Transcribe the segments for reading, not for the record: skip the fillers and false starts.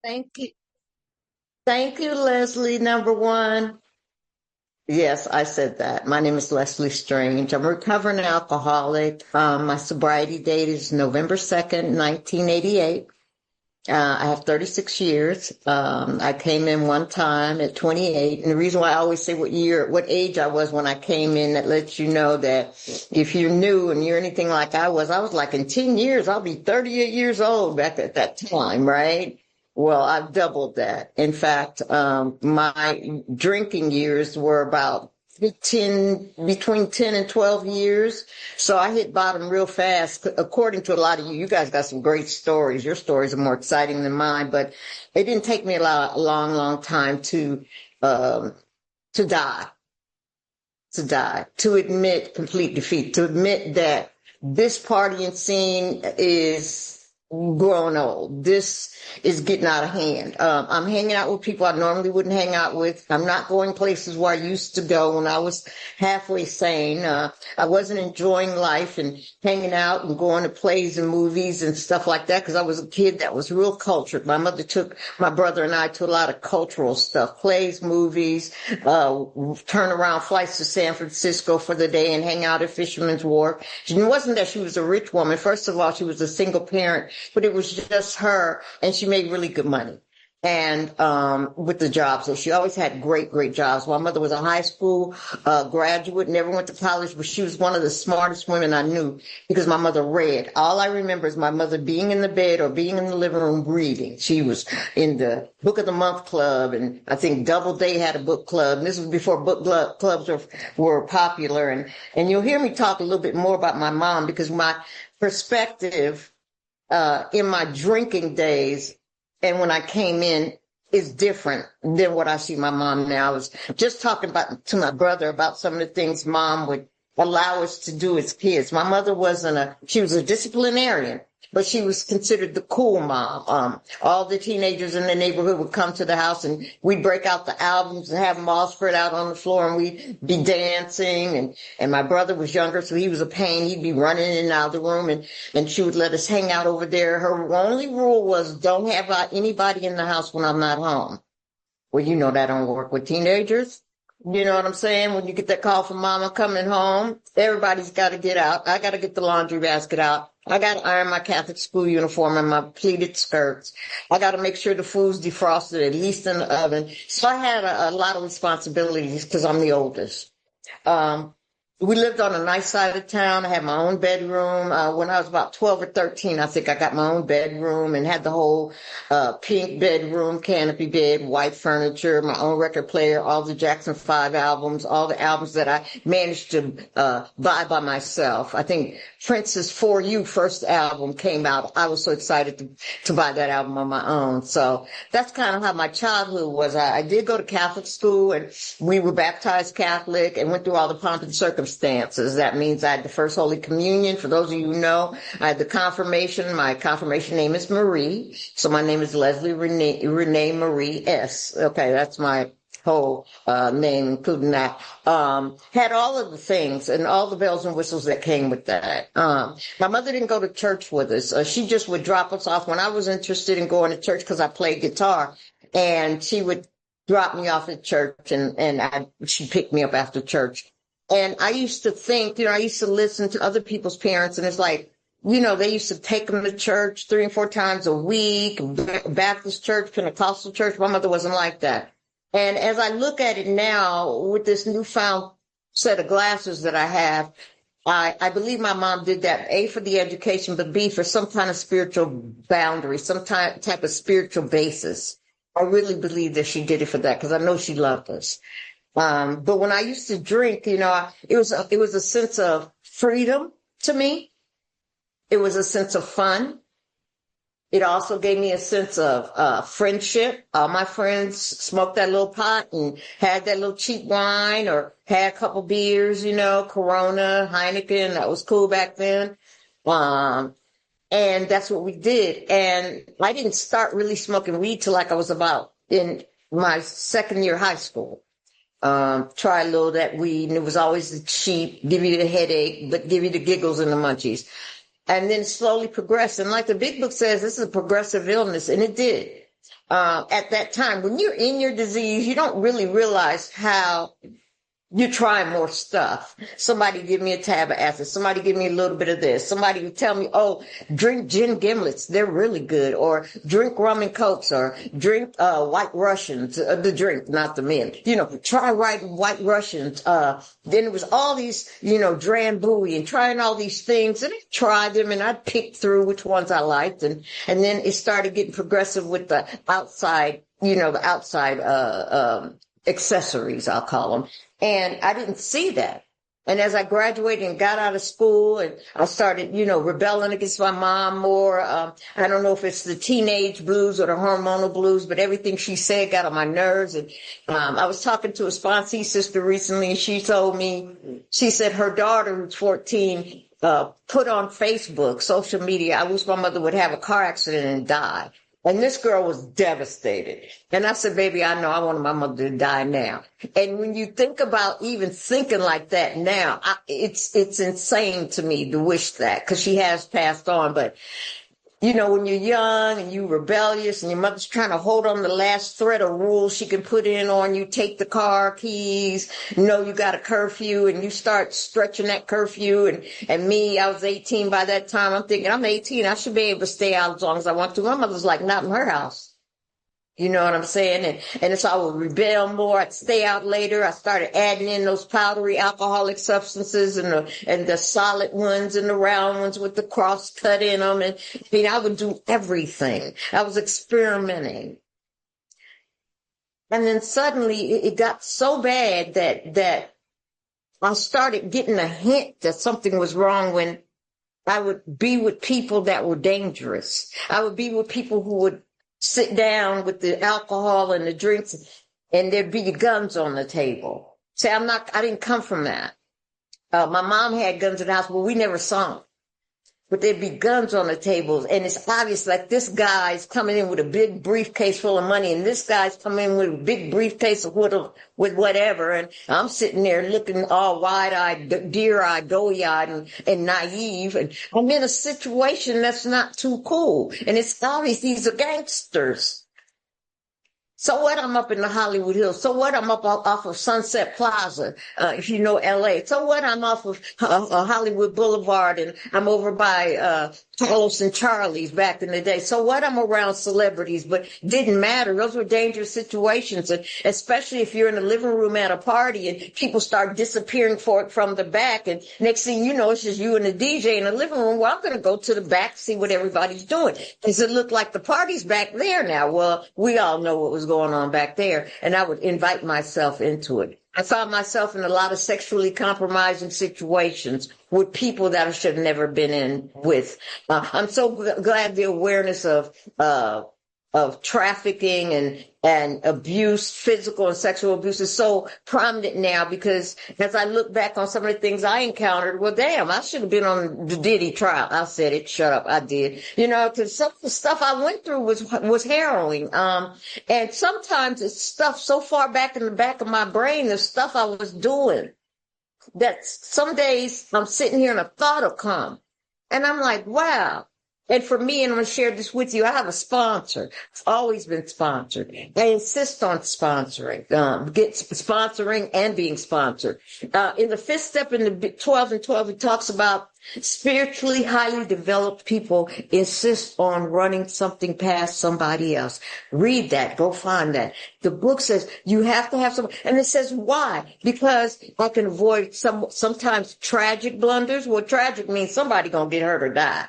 Thank you. Thank you, Leslie, number one. Yes, I said that. My name is Leslie Strange. I'm a recovering alcoholic. My sobriety date is November 2nd, 1988. I have 36 years. I came in one time at 28. And the reason why I always say what age I was when I came in, that lets you know that if you're new and you're anything like I was like in 10 years, I'll be 38 years old back at that time, right? Well, I've doubled that. In fact, my drinking years were about 15, between 10 and 12 years. So I hit bottom real fast. According to a lot of you, you guys got some great stories. Your stories are more exciting than mine, but it didn't take me a long time um, to die, to admit complete defeat, to admit that this partying scene is growing old. This is getting out of hand. I'm hanging out with people I normally wouldn't hang out with. I'm not going places where I used to go when I was halfway sane. I wasn't enjoying life and hanging out and going to plays and movies and stuff like that because I was a kid that was real cultured. My mother took my brother and I to a lot of cultural stuff, plays, movies, turn around flights to San Francisco for the day and hang out at Fisherman's Wharf. It wasn't that she was a rich woman. First of all, she was a single parent, but it was just her, and she made really good money. And with the jobs, so she always had great jobs. My mother was a high school graduate, never went to college, but she was one of the smartest women I knew because my mother read. All I remember is my mother being in the bed or being in the living room reading. She was in the Book of the Month Club, and I think Doubleday had a book club. And this was before clubs were popular. And you'll hear me talk a little bit more about my mom because my perspective in my drinking days and when I came in is different than what I see my mom now. I was just talking about to my brother about some of the things mom would allow us to do as kids. My mother she was a disciplinarian, but she was considered the cool mom. All the teenagers in the neighborhood would come to the house and we'd break out the albums and have them all spread out on the floor and we'd be dancing. And my brother was younger, so he was a pain. He'd be running in and out of the room and she would let us hang out over there. Her only rule was don't have anybody in the house when I'm not home. Well, you know that don't work with teenagers. You know what I'm saying? When you get that call from mama coming home, everybody's got to get out. I got to get the laundry basket out. I got to iron my Catholic school uniform and my pleated skirts. I got to make sure the food's defrosted at least in the oven. So I had a lot of responsibilities because I'm the oldest. Um, we lived on a nice side of town. I had my own bedroom. When I was about 12 or 13, I think I got my own bedroom and had the whole pink bedroom, canopy bed, white furniture, my own record player, all the Jackson 5 albums, all the albums that I managed to buy by myself. I think Prince's For You first album came out. I was so excited to buy that album on my own. So that's kind of how my childhood was. I did go to Catholic school and we were baptized Catholic and went through all the pomp and circumstances. That means I had the first Holy Communion. For those of you who know, I had the confirmation. My confirmation name is Marie. So my name is Leslie Renee Marie S. Okay, that's my whole name, including that. Had all of the things and all the bells and whistles that came with that. My mother didn't go to church with us. She just would drop us off when I was interested in going to church because I played guitar. And she would drop me off at church and she'd pick me up after church. And I used to think, I used to listen to other people's parents and it's like, they used to take them to church 3 and 4 times a week, Baptist church, Pentecostal church. My mother wasn't like that. And as I look at it now with this newfound set of glasses that I have, I believe my mom did that, A, for the education, but B, for some kind of spiritual boundary, some type of spiritual basis. I really believe that she did it for that because I know she loved us. But when I used to drink, it was a sense of freedom to me. It was a sense of fun. It also gave me a sense of friendship. All my friends smoked that little pot and had that little cheap wine or had a couple beers, Corona, Heineken. That was cool back then. And that's what we did. And I didn't start really smoking weed till like I was about in my second year high school. Try a little of that weed, and it was always cheap, give you the headache, but give you the giggles and the munchies. And then slowly progress. And like the big book says, this is a progressive illness, and it did. at that time. When you're in your disease, you don't really realize how you try more stuff. Somebody give me a tab of acid. Somebody give me a little bit of this. Somebody would tell me, oh, drink gin gimlets. They're really good. Or drink rum and cokes, or drink White Russians, the drink, not the men. Try White Russians. Then it was all these, Drambuie and trying all these things. And I tried them and I picked through which ones I liked. And then it started getting progressive with the outside, accessories, I'll call them. And I didn't see that. And as I graduated and got out of school and I started, rebelling against my mom more, I don't know if it's the teenage blues or the hormonal blues, but everything she said got on my nerves. And I was talking to a sponsee sister recently, and she told me, she said her daughter, who's 14, put on Facebook, social media, I wish my mother would have a car accident and die. And this girl was devastated. And I said, baby, I know I wanted my mother to die now. And when you think about even thinking like that now, it's insane to me to wish that, because she has passed on. But, when you're young and you're rebellious and your mother's trying to hold on the last thread of rules she can put in on you, take the car keys, you got a curfew, and you start stretching that curfew. And me, I was 18 by that time. I'm thinking, I'm 18. I should be able to stay out as long as I want to. My mother's like, not in her house. You know what I'm saying? And so I would rebel more. I'd stay out later. I started adding in those powdery alcoholic substances and the solid ones and the round ones with the cross cut in them. And I would do everything. I was experimenting. And then suddenly it got so bad that I started getting a hint that something was wrong when I would be with people that were dangerous. I would be with people who would sit down with the alcohol and the drinks, and there'd be guns on the table. See, I didn't come from that. My mom had guns in the house, but we never saw them. But there'd be guns on the tables, and it's obvious like this guy's coming in with a big briefcase full of money, and this guy's coming in with a big briefcase with whatever, and I'm sitting there looking all wide-eyed, deer-eyed, doughy-eyed, and naive, and I'm in a situation that's not too cool, and it's obvious these are gangsters. So what? I'm up in the Hollywood Hills. So what? I'm up off of Sunset Plaza, if you know LA. So what? I'm off of Hollywood Boulevard, and I'm over by Carlos and Charlie's back in the day. So what? I'm around celebrities, but didn't matter. Those were dangerous situations, and especially if you're in the living room at a party and people start disappearing from the back, and next thing you know, it's just you and the DJ in the living room. Well, I'm going to go to the back, see what everybody's doing. Does it look like the party's back there now? Well, we all know what was going on back there, and I would invite myself into it. I found myself in a lot of sexually compromising situations with people that I should have never been in with. I'm so glad the awareness of trafficking and abuse, physical and sexual abuse, is so prominent now, because as I look back on some of the things I encountered, well, damn, I should have been on the Diddy trial. I said it, shut up, I did. Because some of the stuff I went through was harrowing. And sometimes it's stuff so far back in the back of my brain, the stuff I was doing, that some days I'm sitting here and a thought will come. And I'm like, wow. And for me, and I'm going to share this with you, I have a sponsor. It's always been sponsored. I insist on sponsoring, sponsoring and being sponsored. In the fifth step in the 12 and 12, it talks about spiritually highly developed people insist on running something past somebody else. Read that. Go find that. The book says you have to have some, and it says why? Because I can avoid sometimes tragic blunders. Well, tragic means somebody going to get hurt or die.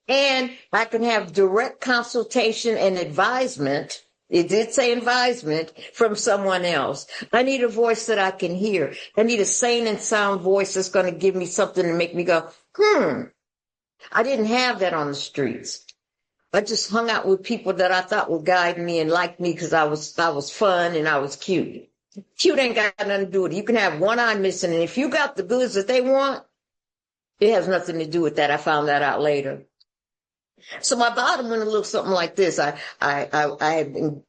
And I can have direct consultation and advisement. It did say advisement from someone else. I need a voice that I can hear. I need a sane and sound voice that's going to give me something to make me go, I didn't have that on the streets. I just hung out with people that I thought would guide me and like me because I was fun and I was cute. Cute ain't got nothing to do with it. You can have one eye missing, and if you got the goods that they want, it has nothing to do with that. I found that out later. So my bottom went a little something like this. I had been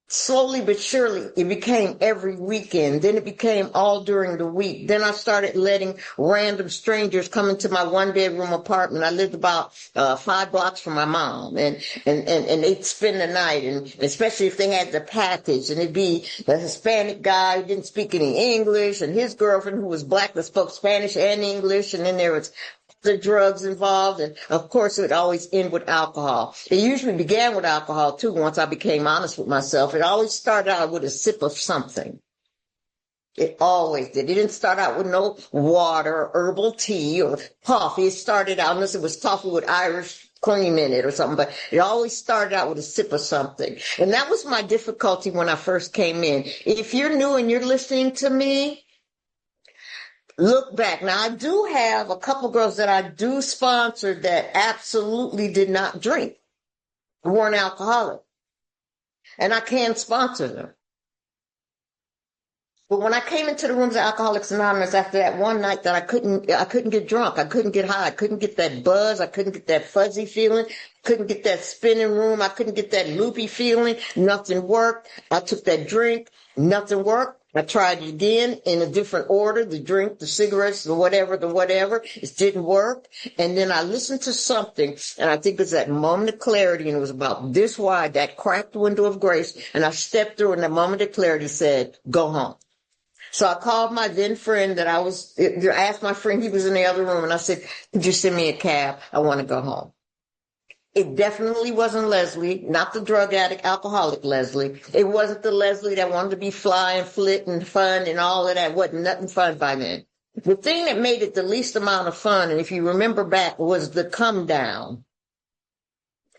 slowly but surely, it became every weekend. Then it became all during the week. Then I started letting random strangers come into my one bedroom apartment. I lived about 5 blocks from my mom, and they'd spend the night, and especially if they had the package, and it'd be a Hispanic guy who didn't speak any English, and his girlfriend who was black that spoke Spanish and English, and then there was the drugs involved, and of course it would always end with alcohol. It usually began with alcohol too. Once I became honest with myself, it always started out with a sip of something. It always did. It didn't start out with no water or herbal tea or coffee. It started out, unless it was coffee with Irish cream in it or something, but it always started out with a sip of something. And that was my difficulty when I first came in. If you're new and you're listening to me, look back. Now, I do have a couple girls that I do sponsor that absolutely did not drink, weren't alcoholic, and I can sponsor them. But when I came into the rooms of Alcoholics Anonymous after that one night that I couldn't get drunk, I couldn't get high, I couldn't get that buzz, I couldn't get that fuzzy feeling, couldn't get that spinning room, I couldn't get that loopy feeling, nothing worked. I took that drink, nothing worked. I tried it again in a different order, the drink, the cigarettes, the whatever. It didn't work. And then I listened to something, and I think it was that moment of clarity, and it was about this wide, that cracked window of grace. And I stepped through, and that moment of clarity said, go home. So I called my then friend I asked my friend, he was in the other room, and I said, could you send me a cab? I want to go home. It definitely wasn't Leslie, not the drug addict, alcoholic Leslie. It wasn't the Leslie that wanted to be fly and flit and fun and all of that. Wasn't nothing fun by then. The thing that made it the least amount of fun, and if you remember back, was the come down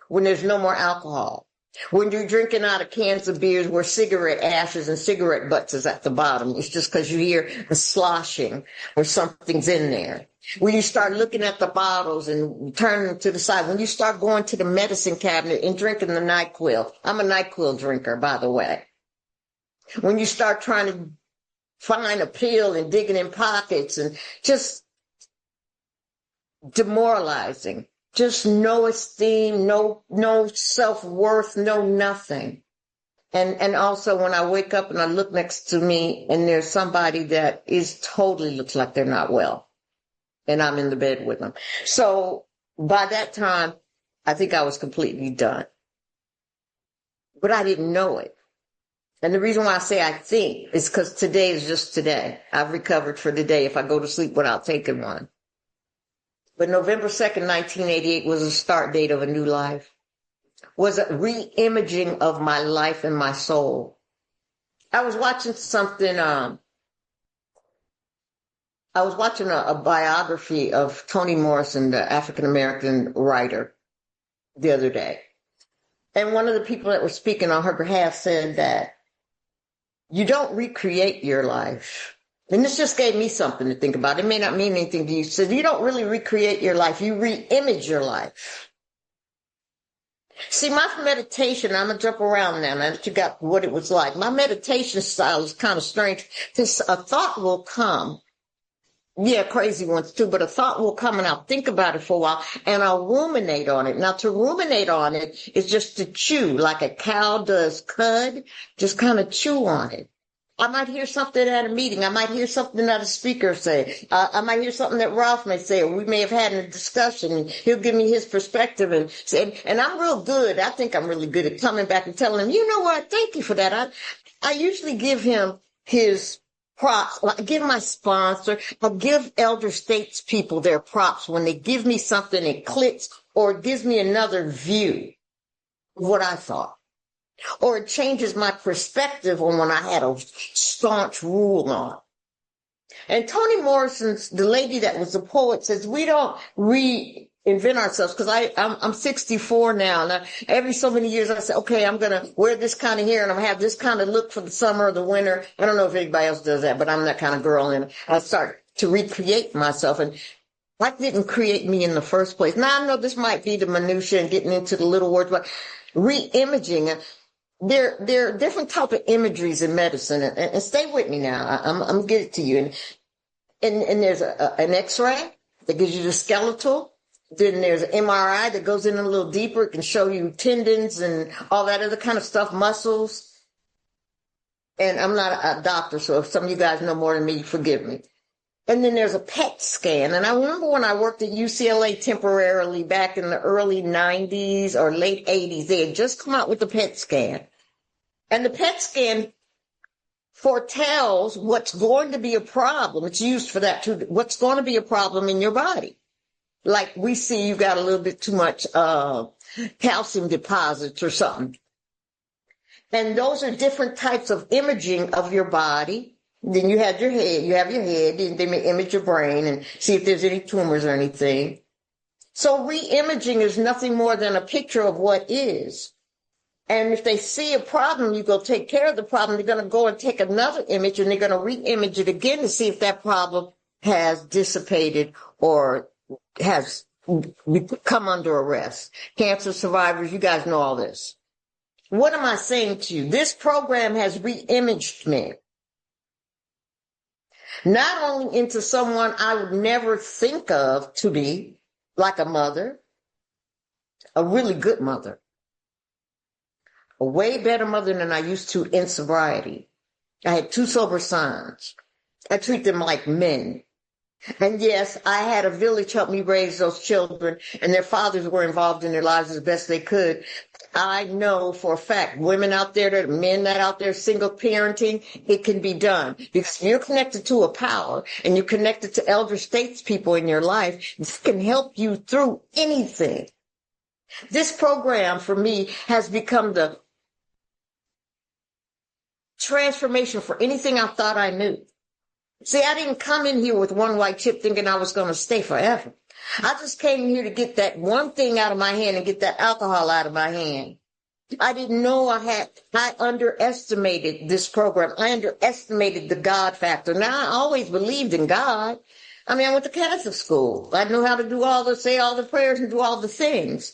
when there's no more alcohol. When you're drinking out of cans of beers where cigarette ashes and cigarette butts is at the bottom, it's just because you hear the sloshing or something's in there. When you start looking at the bottles and turning them to the side, when you start going to the medicine cabinet and drinking the NyQuil. I'm a NyQuil drinker, by the way. When you start trying to find a pill and digging in pockets and just demoralizing. Just no esteem, no self-worth, no nothing. And also when I wake up and I look next to me and there's somebody that is totally looks like they're not well. And I'm in the bed with them. So by that time, I think I was completely done. But I didn't know it. And the reason why I say I think is because today is just today. I've recovered for today if I go to sleep without taking one. But November 2nd, 1988 was the start date of a new life, was a re-imaging of my life and my soul. I was watching something, I was watching a biography of Toni Morrison, the African-American writer, the other day. And one of the people that was speaking on her behalf said that you don't recreate your life. And this just gave me something to think about. It may not mean anything to you. So you don't really recreate your life. You re-image your life. See, my meditation, I'm going to jump around now that you got what it was like. My meditation style is kind of strange. This, a thought will come. Yeah, crazy ones too, but a thought will come and I'll think about it for a while and I'll ruminate on it. Now, to ruminate on it is just to chew like a cow does cud, just kind of chew on it. I might hear something at a meeting. I might hear something that a speaker say. I might hear something that Ralph may say, or we may have had a discussion, and he'll give me his perspective. And I'm real good. I think I'm really good at coming back and telling him, you know what? Thank you for that. I usually give him his props. I give my sponsor, I give elder statespeople their props when they give me something that clicks or it gives me another view of what I thought. Or it changes my perspective on when I had a staunch rule on. And Toni Morrison's, the lady that was the poet, says we don't reinvent ourselves, because I'm 64 now, and every so many years I say, okay, I'm going to wear this kind of hair and I'm going to have this kind of look for the summer or the winter. I don't know if anybody else does that, but I'm that kind of girl, and I start to recreate myself. And that didn't create me in the first place. Now, I know this might be the minutia and getting into the little words, but re-imaging, there are different type of imageries in medicine, and stay with me now. I'm gonna get it to you. And there's an X-ray that gives you the skeletal. Then there's an MRI that goes in a little deeper. It can show you tendons and all that other kind of stuff, muscles. And I'm not a doctor, so if some of you guys know more than me, forgive me. And then there's a PET scan. And I remember when I worked at UCLA temporarily back in the early 90s or late 80s, they had just come out with the PET scan. And the PET scan foretells what's going to be a problem. It's used for that too. What's going to be a problem in your body. Like we see you got a little bit too much calcium deposits or something. And those are different types of imaging of your body. Then you have your head, and they may image your brain and see if there's any tumors or anything. So re-imaging is nothing more than a picture of what is. And if they see a problem, you go take care of the problem. They're going to go and take another image and they're going to re-image it again to see if that problem has dissipated or has come under arrest. Cancer survivors, you guys know all this. What am I saying to you? This program has re-imaged me. Not only into someone I would never think of to be, like a mother, a really good mother, a way better mother than I used to in sobriety. I had 2 sober sons. I treat them like men. And yes, I had a village help me raise those children, and their fathers were involved in their lives as best they could. I know for a fact, women out there, men that out there single parenting, it can be done. Because you're connected to a power and you're connected to elder statespeople in your life, this can help you through anything. This program for me has become the transformation for anything I thought I knew. See, I didn't come in here with one white chip thinking I was going to stay forever. I just came in here to get that one thing out of my hand and get that alcohol out of my hand. I didn't know I underestimated this program. I underestimated the God factor. Now, I always believed in God. I mean, I went to Catholic school. I knew how to say all the prayers and do all the things.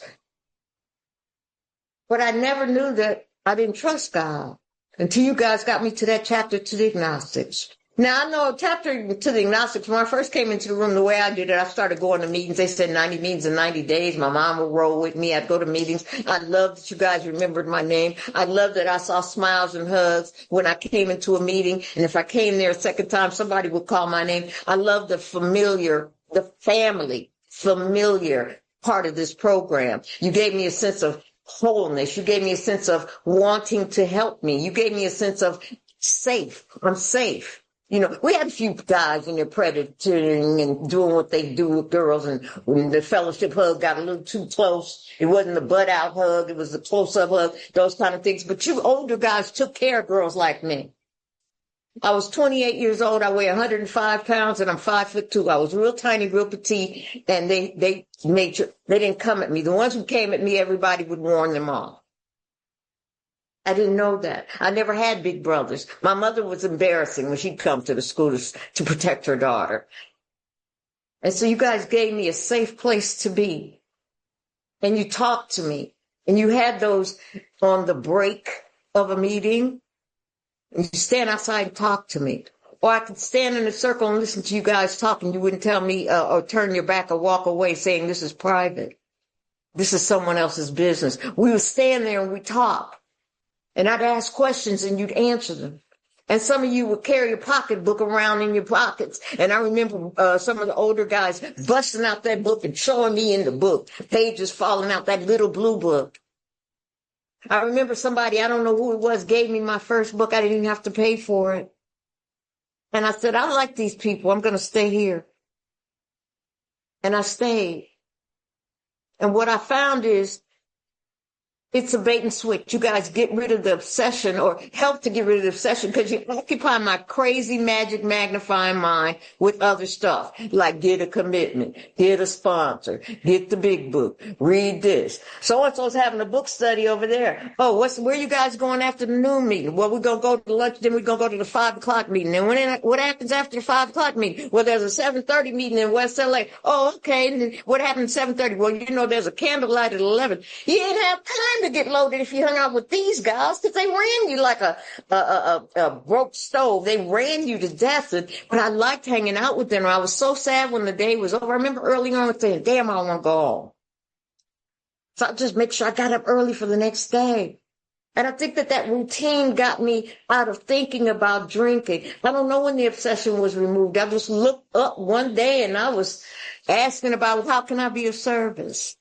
But I never knew that I didn't trust God until you guys got me to that chapter to the agnostics. Now, I know chapter to the agnostics, when I first came into the room, the way I did it, I started going to meetings. They said 90 meetings in 90 days. My mom would roll with me. I'd go to meetings. I love that you guys remembered my name. I love that I saw smiles and hugs when I came into a meeting. And if I came there a second time, somebody would call my name. I love the family familiar part of this program. You gave me a sense of wholeness. You gave me a sense of wanting to help me. You gave me a sense of safe. I'm safe. You know, we had a few guys in there predating and doing what they do with girls, and when the fellowship hug got a little too close, it wasn't the butt out hug, it was the close up hug, those kind of things. But you older guys took care of girls like me. I was 28 years old, I weigh 105 pounds, and I'm 5'2". I was real tiny, real petite, and they made sure they didn't come at me. The ones who came at me, everybody would warn them off. I didn't know that. I never had big brothers. My mother was embarrassing when she'd come to the school to protect her daughter. And so you guys gave me a safe place to be. And you talked to me. And you had those on the break of a meeting. And you stand outside and talk to me. Or I could stand in a circle and listen to you guys talk, and you wouldn't tell me or turn your back or walk away saying this is private. This is someone else's business. We would stand there and we talk. And I'd ask questions and you'd answer them. And some of you would carry a pocketbook around in your pockets. And I remember some of the older guys busting out that book and showing me in the book, pages falling out, that little blue book. I remember somebody, I don't know who it was, gave me my first book. I didn't even have to pay for it. And I said, I like these people. I'm going to stay here. And I stayed. And what I found is, it's a bait and switch. You guys get rid of the obsession or help to get rid of the obsession because you occupy my crazy magic magnifying mind with other stuff. Like get a commitment, get a sponsor, get the big book, read this. So-and-so's having a book study over there. Oh, where you guys going after the noon meeting? Well, we're going to go to lunch, then we're going to go to the 5 o'clock meeting. And what happens after the 5 o'clock meeting? Well, there's a 7:30 meeting in West LA. Oh, okay. And then what happens at 7:30? Well, you know, there's a candlelight at 11. You didn't have time to get loaded if you hung out with these guys because they ran you like a broke stove. They ran you to death. But I liked hanging out with them. I was so sad when the day was over. I remember early on saying, damn, I want to go home. So I just make sure I got up early for the next day. And I think that that routine got me out of thinking about drinking. I don't know when the obsession was removed. I just looked up one day and I was asking about how can I be of service?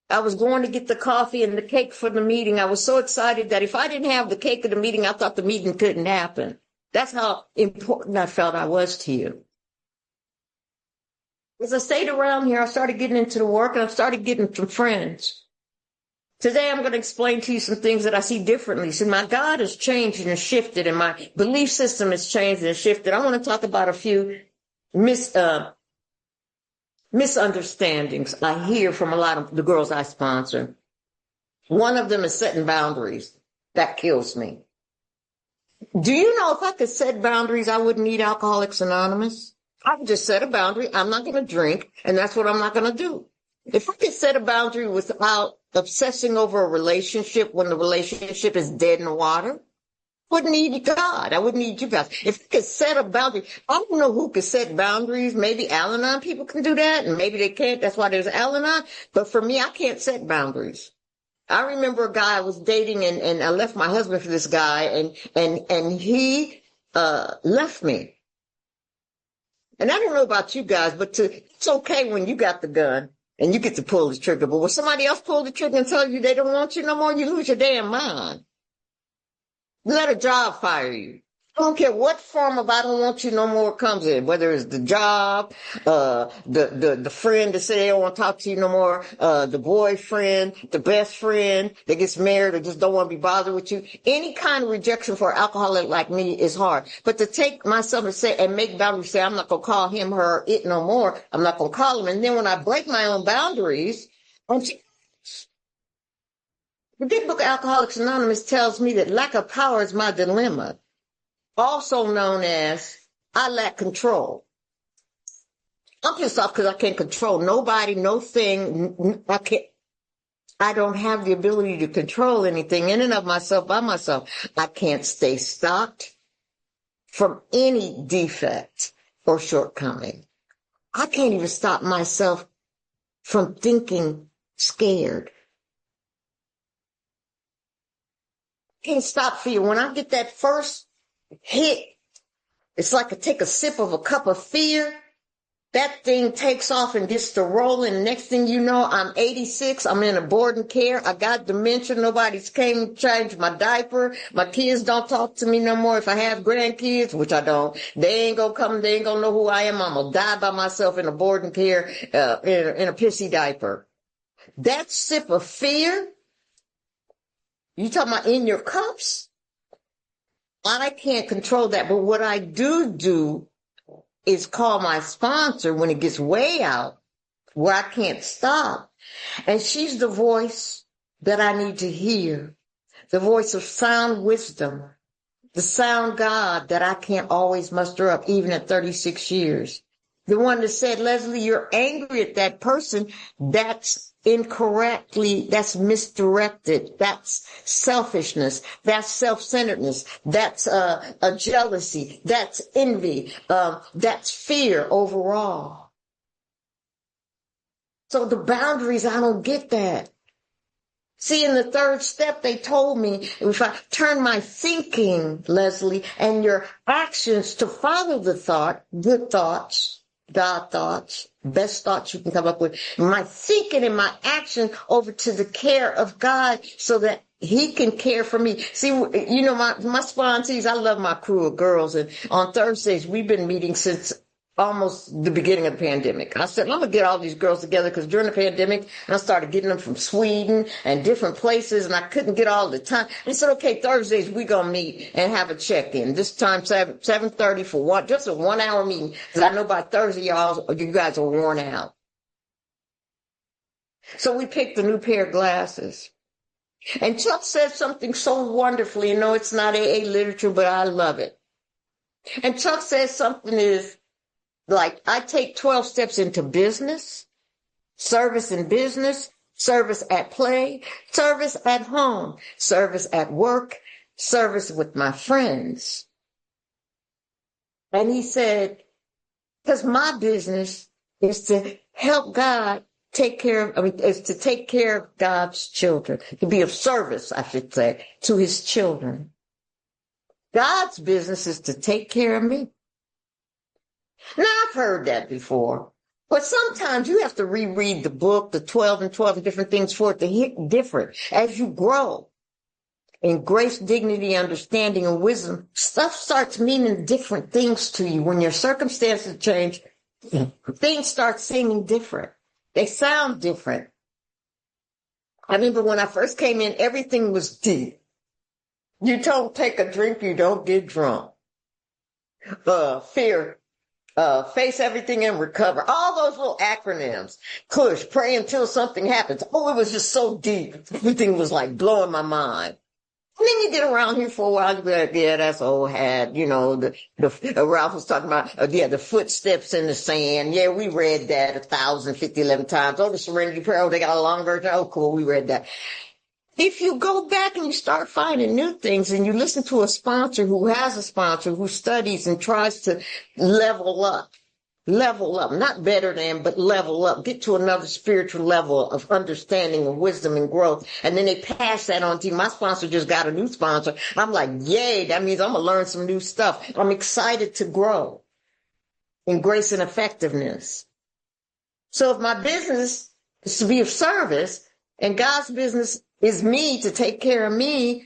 I was going to get the coffee and the cake for the meeting. I was so excited that if I didn't have the cake at the meeting, I thought the meeting couldn't happen. That's how important I felt I was to you. As I stayed around here, I started getting into the work and I started getting some friends. Today, I'm going to explain to you some things that I see differently. See, my God has changed and shifted, and my belief system has changed and shifted. I want to talk about a few misunderstandings I hear from a lot of the girls I sponsor. One of them is setting boundaries. That kills me. Do you know if I could set boundaries, I wouldn't need Alcoholics Anonymous? I would just set a boundary. I'm not going to drink, and that's what I'm not going to do. If I could set a boundary without obsessing over a relationship when the relationship is dead in the water, I wouldn't need God. I wouldn't need you guys. If I could set a boundary, I don't know who could set boundaries. Maybe Al-Anon people can do that, and maybe they can't. That's why there's Al-Anon. But for me, I can't set boundaries. I remember a guy I was dating, and I left my husband for this guy, and he left me. And I don't know about you guys, but it's okay when you got the gun and you get to pull the trigger. But when somebody else pulls the trigger and tells you they don't want you no more, you lose your damn mind. Let a job fire you. I don't care what form of I don't want you no more comes in, whether it's the job, the friend that say they don't want to talk to you no more, the boyfriend, the best friend that gets married or just don't want to be bothered with you. Any kind of rejection for an alcoholic like me is hard. But to take myself and say and make boundaries, say I'm not gonna call him, her, it no more. I'm not gonna call him. And then when I break my own boundaries, the big book Alcoholics Anonymous tells me that lack of power is my dilemma. Also known as I lack control. I'm pissed off because I can't control nobody, no thing. I don't have the ability to control anything in and of myself by myself. I can't stay stopped from any defect or shortcoming. I can't even stop myself from thinking scared. I can't stop fear. When I get that first hit, it's like I take a sip of a cup of fear. That thing takes off and gets to rolling. Next thing you know, I'm 86. I'm in a boarding care. I got dementia. Nobody's came to change my diaper. My kids don't talk to me no more. If I have grandkids, which I don't, they ain't gonna come. They ain't gonna know who I am. I'm gonna die by myself in a boarding care, in a pissy diaper. That sip of fear, you talking about in your cups? I can't control that, but what I do is call my sponsor when it gets way out where I can't stop. And she's the voice that I need to hear, the voice of sound wisdom, the sound God that I can't always muster up, even at 36 years. The one that said, Leslie, you're angry at that person. That's incorrectly, that's misdirected. That's selfishness. That's self-centeredness. That's a jealousy. That's envy. That's fear overall. So the boundaries, I don't get that. See, in the third step, they told me if I turn my thinking, Leslie, and your actions to follow the thought, good thoughts, God thoughts, best thoughts you can come up with, my thinking and my action over to the care of God so that he can care for me. See, you know, my sponsees, I love my crew of girls. And on Thursdays, we've been meeting since almost the beginning of the pandemic. I said, I'm going to get all these girls together because during the pandemic, I started getting them from Sweden and different places, and I couldn't get all the time. I said, okay, Thursdays, we're going to meet and have a check-in. This time, 7:30 for just a 1 hour meeting, because I know by Thursday, you guys are worn out. So we picked a new pair of glasses. And Chuck said something so wonderfully. You know, it's not AA literature, but I love it. And Chuck says something is, like, I take 12 steps into business, service in business, service at play, service at home, service at work, service with my friends. And he said, because my business is to help God take care of, I mean, is to take care of God's children, to be of service, I should say, to his children. God's business is to take care of me. Now, I've heard that before, but sometimes you have to reread the book, the 12 and 12 different things for it to hit different. As you grow in grace, dignity, understanding, and wisdom, stuff starts meaning different things to you. When your circumstances change, things start seeming different. They sound different. I remember when I first came in, everything was deep. You don't take a drink, you don't get drunk. Fear, face everything and recover. All those little acronyms. Push, pray until something happens. Oh, it was just so deep. Everything was like blowing my mind. And then you get around here for a while, you be like, yeah, that's old hat. You know, Ralph was talking about, the footsteps in the sand. Yeah, we read that 1,050, 11 times. Oh, the Serenity Prayer, oh, they got a long version. Oh, cool, we read that. If you go back and you start finding new things and you listen to a sponsor who has a sponsor who studies and tries to level up, not better than, but level up, get to another spiritual level of understanding and wisdom and growth. And then they pass that on to you. My sponsor just got a new sponsor. I'm like, yay, that means I'm going to learn some new stuff. I'm excited to grow in grace and effectiveness. So if my business is to be of service and God's business is me to take care of me,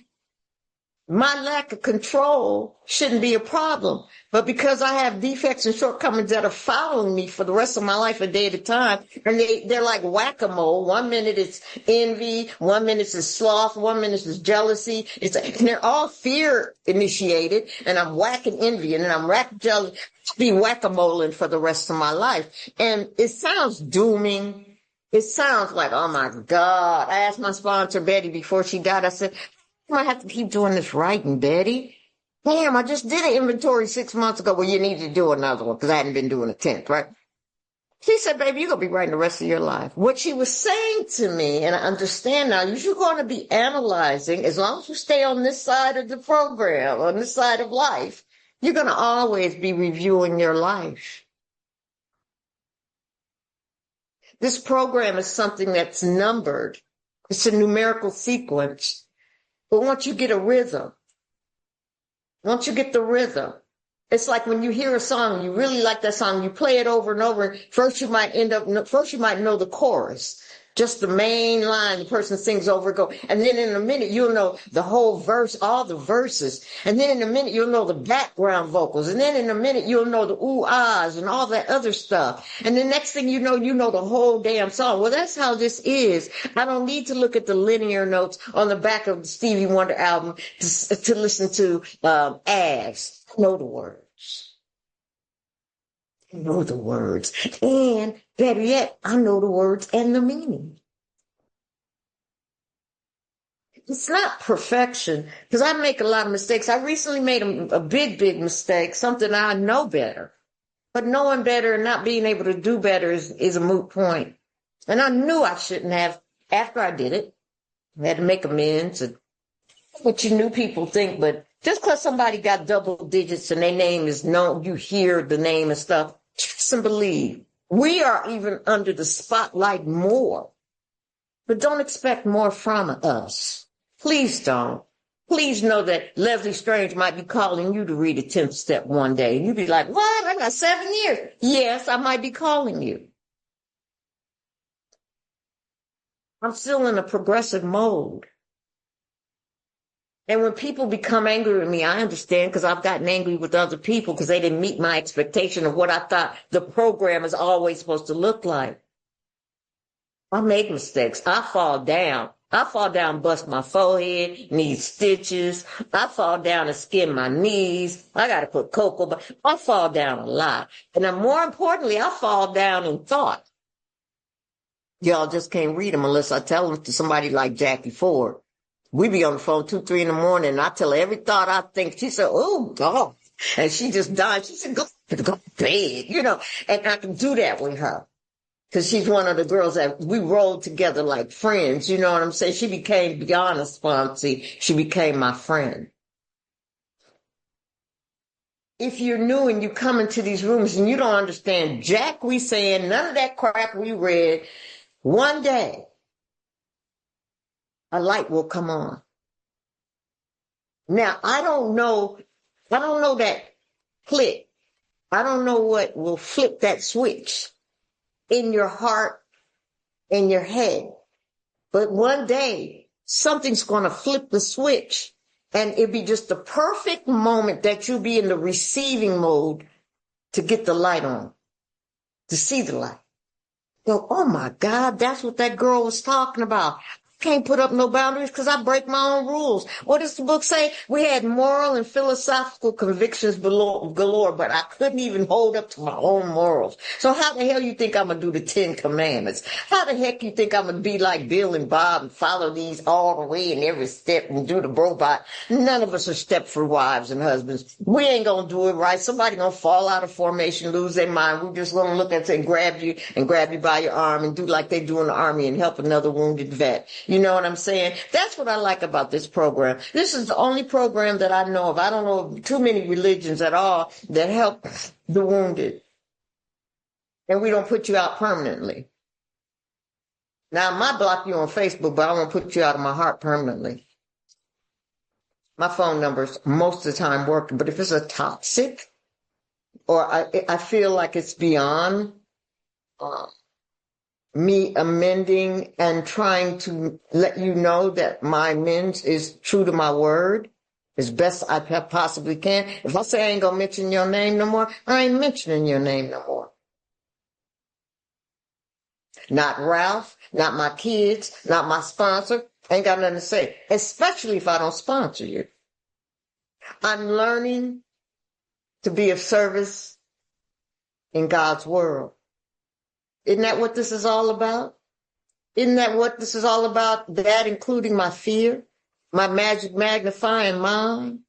my lack of control shouldn't be a problem. But because I have defects and shortcomings that are following me for the rest of my life, a day at a time, and they're like whack-a-mole. 1 minute it's envy, 1 minute it's sloth, 1 minute it's jealousy. And they're all fear initiated, and I'm whacking envy, and then I'm whacking jealousy, be whack-a-moling for the rest of my life. And it sounds dooming. It sounds like, oh my God. I asked my sponsor, Betty, before she died, I said, I might have to keep doing this writing, Betty. Damn, I just did an inventory 6 months ago. Well, you need to do another one because I hadn't been doing a 10th, right? She said, baby, you're going to be writing the rest of your life. What she was saying to me, and I understand now, you're going to be analyzing, as long as you stay on this side of the program, on this side of life, you're going to always be reviewing your life. This program is something that's numbered. It's a numerical sequence. But once you get a rhythm, once you get the rhythm, it's like when you hear a song, you really like that song, you play it over and over. First you might know the chorus, just the main line the person sings over and go. And then in a minute, you'll know the whole verse, all the verses. And then in a minute, you'll know the background vocals. And then in a minute, you'll know the ooh-ahs and all that other stuff. And the next thing you know the whole damn song. Well, that's how this is. I don't need to look at the linear notes on the back of the Stevie Wonder album to listen to As. I know the words. I know the words. And better yet, I know the words and the meaning. It's not perfection, because I make a lot of mistakes. I recently made a big mistake, something I know better. But knowing better and not being able to do better is a moot point. And I knew I shouldn't have after I did it. I had to make amends. And what you new people think, but just because somebody got double digits and their name is known, you hear the name and stuff, trust and believe. We are even under the spotlight more. But don't expect more from us. Please don't. Please know that Leslie Strange might be calling you to read a 10th step one day. And you'd be like, what? I got 7 years. Yes, I might be calling you. I'm still in a progressive mode. And when people become angry with me, I understand because I've gotten angry with other people because they didn't meet my expectation of what I thought the program is always supposed to look like. I make mistakes. I fall down. Bust my forehead, need stitches. I fall down and skin my knees. I got to put cocoa, but I fall down a lot. And then more importantly, I fall down in thought. Y'all just can't read them unless I tell them to somebody like Jackie Ford. We be on the phone 2, 3 in the morning, and I tell her every thought I think. She said, oh, God. And she just died. She said, go to bed, and I can do that with her. Because she's one of the girls that we rolled together like friends, you know what I'm saying? She became beyond a sponsee. She became my friend. If you're new and you come into these rooms and you don't understand jack we saying, none of that crap we read, one day a light will come on. Now, I don't know that click. I don't know what will flip that switch in your heart, in your head. But one day, something's going to flip the switch, and it'll be just the perfect moment that you'll be in the receiving mode to get the light on, to see the light. Go, oh my God, that's what that girl was talking about. Can't put up no boundaries because I break my own rules. What does the book say? We had moral and philosophical convictions galore, but I couldn't even hold up to my own morals. So how the hell you think I'm going to do the 10 Commandments? How the heck you think I'm going to be like Bill and Bob and follow these all the way in every step and do the robot? None of us are Stepford wives and husbands. We ain't going to do it right. Somebody going to fall out of formation, lose their mind. We're just going to look at it and grab you by your arm and do like they do in the army and help another wounded vet. You know what I'm saying? That's what I like about this program. This is the only program that I know of. I don't know of too many religions at all that help the wounded. And we don't put you out permanently. Now, I might block you on Facebook, but I won't put you out of my heart permanently. My phone number's most of the time working. But if it's a toxic, or I feel like it's beyond me amending and trying to let you know that my amends is true to my word as best I possibly can. If I say I ain't gonna mention your name no more, I ain't mentioning your name no more. Not Ralph, not my kids, not my sponsor. Ain't got nothing to say, especially if I don't sponsor you. I'm learning to be of service in God's world. Isn't that what this is all about? Isn't that what this is all about? That including my fear, my magic magnifying mind.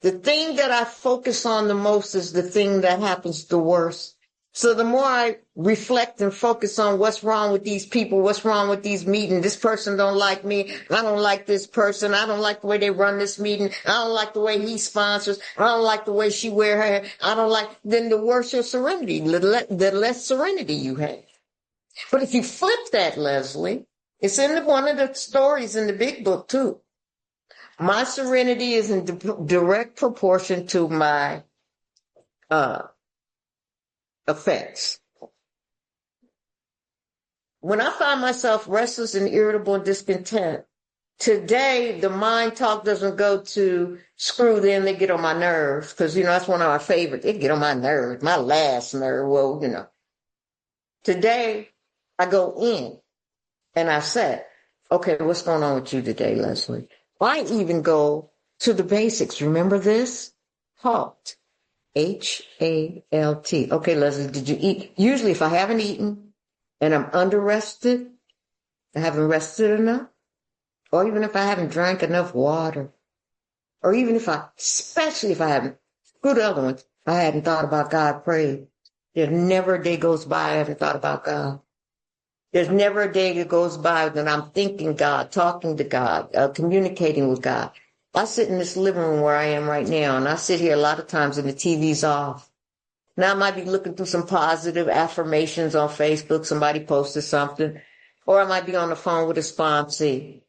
The thing that I focus on the most is the thing that happens the worst. So the more I reflect and focus on what's wrong with these people, what's wrong with these meetings, this person don't like me, I don't like this person, I don't like the way they run this meeting, I don't like the way he sponsors, I don't like the way she wear her hair, I don't like, then the worse your serenity, the less serenity you have. But if you flip that, Leslie, it's in one of the stories in the big book too. My serenity is in direct proportion to my effects. When I find myself restless and irritable and discontent, today the mind talk doesn't go to screw them, they get on my nerves, because, that's one of our favorites. They get on my nerves, my last nerve. Well, today I go in and I say, okay, what's going on with you today, Leslie? I even go to the basics. Remember this? HALT. HALT. Okay, Leslie, did you eat? Usually if I haven't eaten and I'm under-rested, I haven't rested enough, or even if I haven't drank enough water, or even especially if I haven't, screw the other ones, I hadn't thought about God, prayed. There's never a day goes by I haven't thought about God. There's never a day that goes by that I'm thinking God, talking to God, communicating with God. I sit in this living room where I am right now, and I sit here a lot of times and the TV's off. Now I might be looking through some positive affirmations on Facebook. Somebody posted something. Or I might be on the phone with a sponsee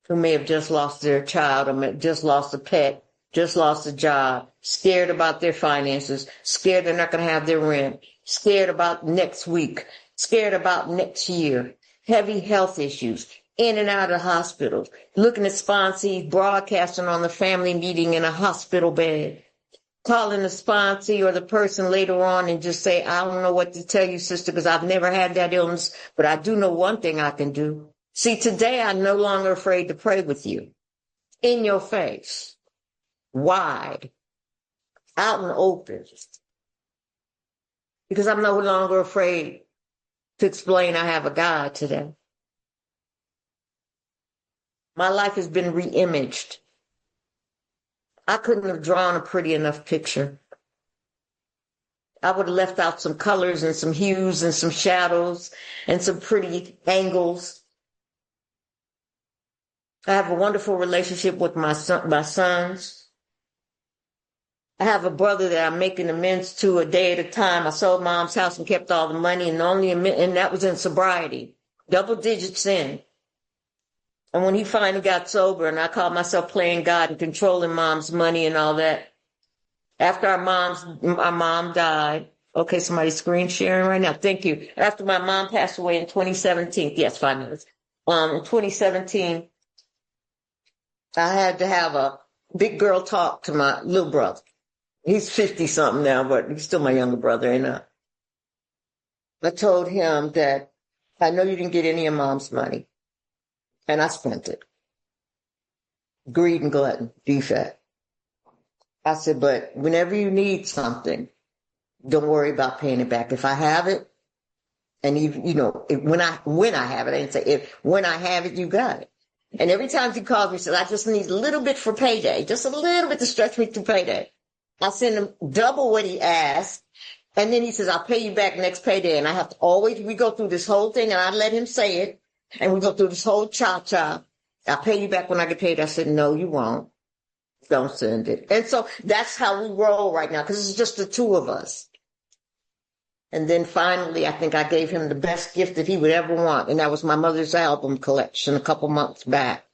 who may have just lost their child, or just lost a pet, just lost a job, scared about their finances, scared they're not going to have their rent, scared about next week, scared about next year, heavy health issues, in and out of hospitals, looking at sponsees broadcasting on the family meeting in a hospital bed, calling the sponsee or the person later on and just say, I don't know what to tell you, sister, because I've never had that illness, but I do know one thing I can do. See, today I'm no longer afraid to pray with you, in your face, wide, out and open, because I'm no longer afraid to explain I have a God today. My life has been re-imaged. I couldn't have drawn a pretty enough picture. I would have left out some colors and some hues and some shadows and some pretty angles. I have a wonderful relationship with my sons. I have a brother that I'm making amends to a day at a time. I sold mom's house and kept all the money, and that was in sobriety. double digits in. And when he finally got sober and I called myself playing God and controlling mom's money and all that, after our mom died. Okay, somebody's screen sharing right now. Thank you. After my mom passed away in 2017, yes, 5 minutes. In 2017, I had to have a big girl talk to my little brother. He's 50 something now, but he's still my younger brother. And I told him that I know you didn't get any of mom's money. And I spent it. Greed and glutton, defect. I said, but whenever you need something, don't worry about paying it back. If I have it, and when I have it, I didn't say when I have it, you got it. And every time he calls me, he says, I just need a little bit for payday, just a little bit to stretch me through payday. I send him double what he asked. And then he says, I'll pay you back next payday. And I have to we go through this whole thing and I let him say it. And we go through this whole cha-cha. I'll pay you back when I get paid. I said, no, you won't. Don't send it. And so that's how we roll right now, because it's just the two of us. And then finally, I think I gave him the best gift that he would ever want. And that was my mother's album collection a couple months back.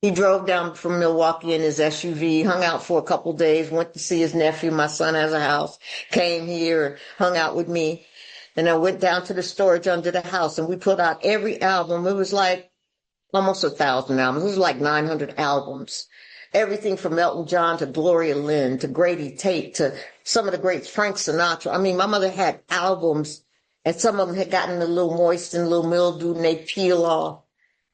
He drove down from Milwaukee in his SUV, hung out for a couple days, went to see his nephew. My son has a house, came here and hung out with me. And I went down to the storage under the house and we put out every album. It was like almost 1,000 albums. It was like 900 albums. Everything from Elton John to Gloria Lynn to Grady Tate to some of the greats, Frank Sinatra. I mean, my mother had albums and some of them had gotten a little moist and a little mildew and they peel off.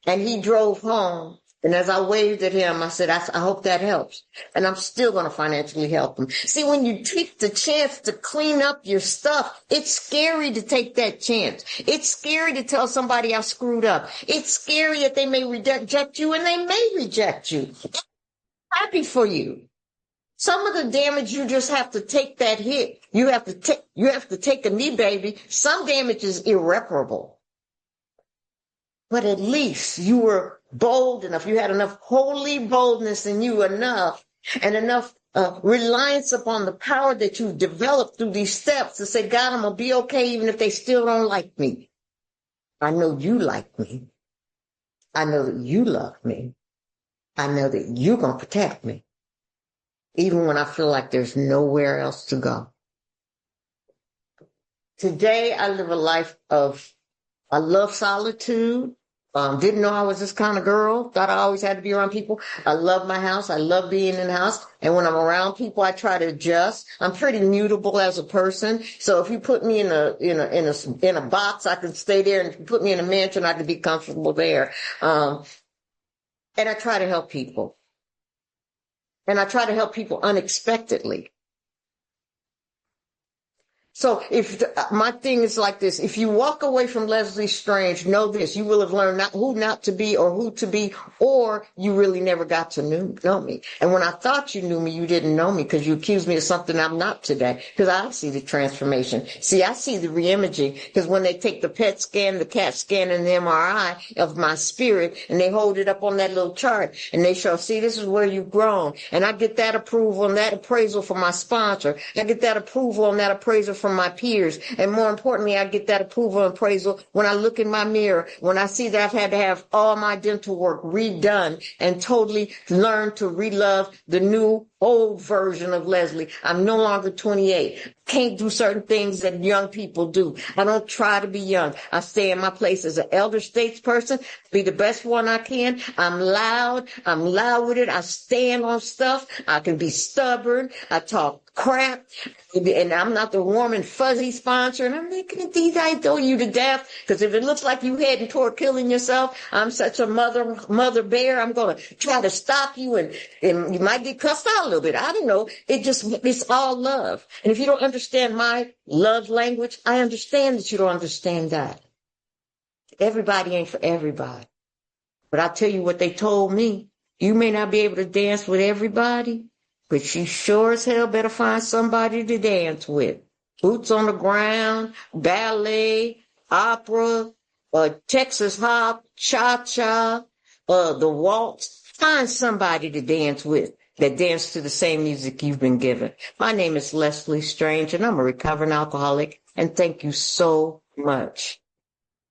And he drove home. And as I waved at him, I said, I hope that helps. And I'm still going to financially help him. See, when you take the chance to clean up your stuff, it's scary to take that chance. It's scary to tell somebody I screwed up. It's scary that they may reject you, and they may reject you. I'm happy for you. Some of the damage, you just have to take that hit. You have to take a knee, baby. Some damage is irreparable. But at least you were bold enough. You had enough holy boldness in you enough and enough reliance upon the power that you've developed through these steps to say, God, I'm going to be okay even if they still don't like me. I know you like me. I know that you love me. I know that you're going to protect me, even when I feel like there's nowhere else to go. Today, I live a life I love solitude. Didn't know I was this kind of girl. Thought I always had to be around people. I love my house. I love being in the house. And when I'm around people, I try to adjust. I'm pretty mutable as a person. So if you put me in a box, I can stay there. And if you put me in a mansion, I can be comfortable there. And I try to help people. And I try to help people unexpectedly. So my thing is like this, if you walk away from Leslie Strange, know this, you will have learned who not to be or who to be, or you really never got to know me. And when I thought you knew me, you didn't know me because you accused me of something I'm not today, because I see the transformation. See, I see the reimaging, because when they take the PET scan, the CAT scan, and the MRI of my spirit, and they hold it up on that little chart, and they show, see, this is where you've grown. And I get that approval and that appraisal from my sponsor. I get that approval and that appraisal from my peers. And more importantly, I get that approval and appraisal when I look in my mirror, when I see that I've had to have all my dental work redone and totally learn to relove the new old version of Leslie. I'm no longer 28. Can't do certain things that young people do. I don't try to be young. I stay in my place as an elder statesperson, be the best one I can. I'm loud with it. I stand on stuff. I can be stubborn. I talk crap. And I'm not the warm and fuzzy sponsor. And I'm making these I throw you to death. Because if it looks like you heading toward killing yourself, I'm such a mother bear. I'm going to try to stop you. And you might get cussed out a little bit. I don't know. It's all love. And if you don't understand my love language, I understand that you don't understand that. Everybody ain't for everybody. But I'll tell you what they told me. You may not be able to dance with everybody, but you sure as hell better find somebody to dance with. Boots on the ground, ballet, opera, Texas hop, cha-cha, the waltz. Find somebody to dance with that dance to the same music you've been given. My name is Leslie Strange, and I'm a recovering alcoholic, and thank you so much.